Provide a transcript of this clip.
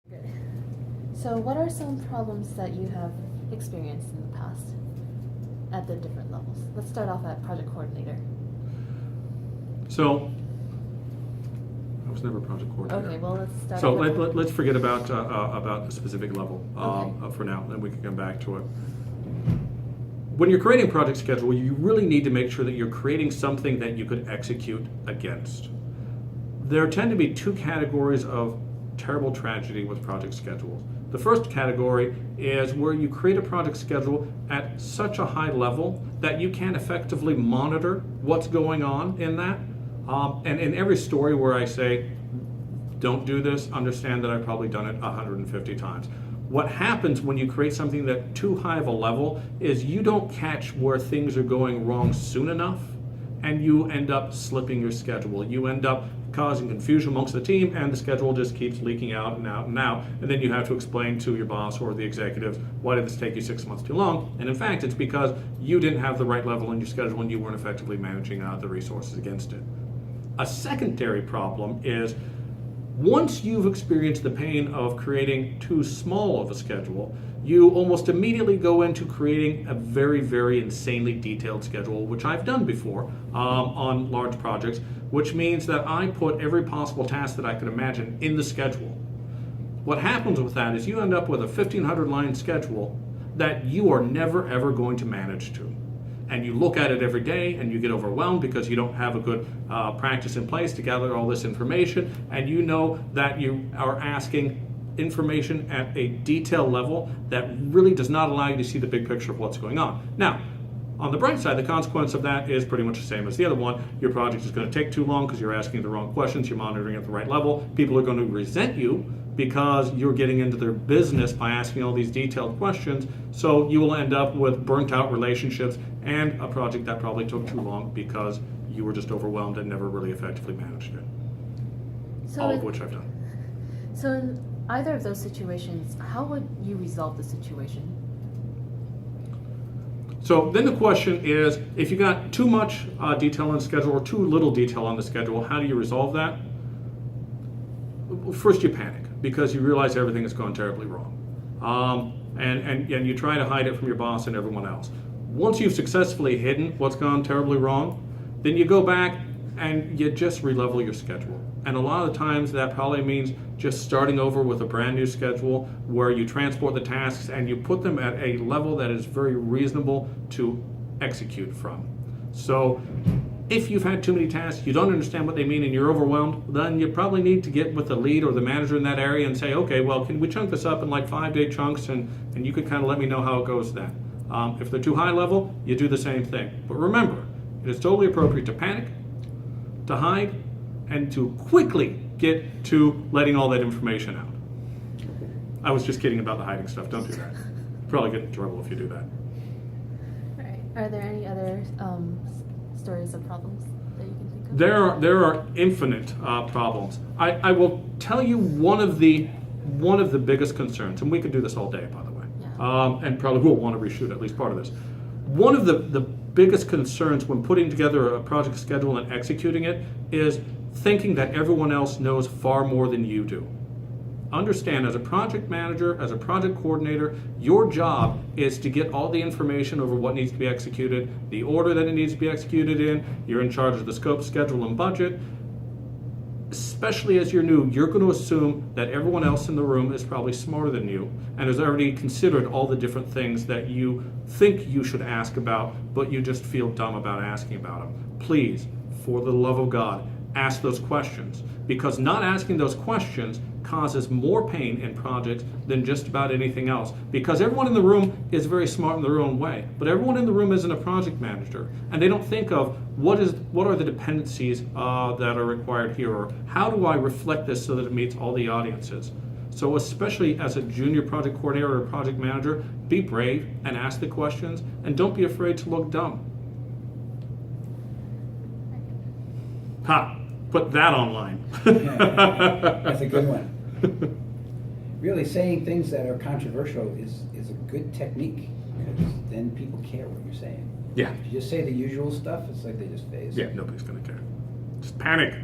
Good. So what are some problems that you have experienced in the past at the different levels? Let's start off at project coordinator. So, I was never a project coordinator. Okay, well let's start So off let's forget about the specific level Okay. for now, then we can come back to it. When you're creating a project schedule, you really need to make sure that you're creating something that you could execute against. There tend to be two categories of terrible tragedy with project schedules. The first category is where you create a project schedule at such a high level that you can't effectively monitor what's going on in that. And in every story where I say, don't do this, understand that I've probably done it 150 times. What happens when you create something that too high of a level is you don't catch where things are going wrong soon enough, and you end up slipping your schedule. You end up causing confusion amongst the team, and the schedule just keeps leaking out and out and out. And then you have to explain to your boss or the executives, why did this take you 6 months too long? And in fact, it's because you didn't have the right level in your schedule and you weren't effectively managing the resources against it. A secondary problem is once you've experienced the pain of creating too small of a schedule, you almost immediately go into creating a very, very insanely detailed schedule, which I've done before on large projects, which means that I put every possible task that I could imagine in the schedule. What happens with that is you end up with a 1,500 line schedule that you are never ever going to manage to. And you look at it every day and you get overwhelmed because you don't have a good practice in place to gather all this information, and you know that you are asking information at a detail level that really does not allow you to see the big picture of what's going on. Now, on the bright side, the consequence of that is pretty much the same as the other one. Your project is going to take too long because you're asking the wrong questions, you're monitoring at the right level. People are going to resent you because you're getting into their business by asking all these detailed questions. So you will end up with burnt out relationships and a project that probably took too long because you were just overwhelmed and never really effectively managed it. So All of which I've done. So in either of those situations, how would you resolve the situation? So then the question is, if you got too much detail on the schedule or too little detail on the schedule, how do you resolve that? First, you panic because you realize everything has gone terribly wrong. And you try to hide it from your boss and everyone else. Once you've successfully hidden what's gone terribly wrong, then you go back and you just relevel your schedule. And a lot of the times that probably means just starting over with a brand new schedule where you transport the tasks and you put them at a level that is very reasonable to execute from. So if you've had too many tasks, you don't understand what they mean, and you're overwhelmed, then you probably need to get with the lead or the manager in that area and say, okay, well, can we chunk this up in like 5-day chunks, and you could kind of let me know how it goes then. If they're too high level, you do the same thing. But remember, it is totally appropriate to panic, to hide, and to quickly get to letting all that information out. I was just kidding about the hiding stuff. Don't do that. Probably get in trouble if you do that. Right. Are there any other stories of problems that you can think of? There are infinite problems. I will tell you one of the biggest concerns, and we could do this all day, by the way, Yeah. and probably will want to reshoot at least part of this. One of the biggest concerns when putting together a project schedule and executing it is thinking that everyone else knows far more than you do. Understand, as a project manager, as a project coordinator, your job is to get all the information over what needs to be executed, the order that it needs to be executed in. You're in charge of the scope, schedule, and budget. Especially as you're new, you're going to assume that everyone else in the room is probably smarter than you and has already considered all the different things that you think you should ask about, but you just feel dumb about asking about them. Please, for the love of God, ask those questions, because not asking those questions causes more pain in projects than just about anything else, because everyone in the room is very smart in their own way, but everyone in the room isn't a project manager, and they don't think of what are the dependencies that are required here, or how do I reflect this so that it meets all the audiences. So especially as a junior project coordinator or project manager, be brave and ask the questions, and don't be afraid to look dumb. Ha! Put that online. That's a good one. Really saying things that are controversial is a good technique, because then people care what you're saying. Yeah. If you just say the usual stuff, it's like they just phase. Yeah, nobody's going to care. Just panic.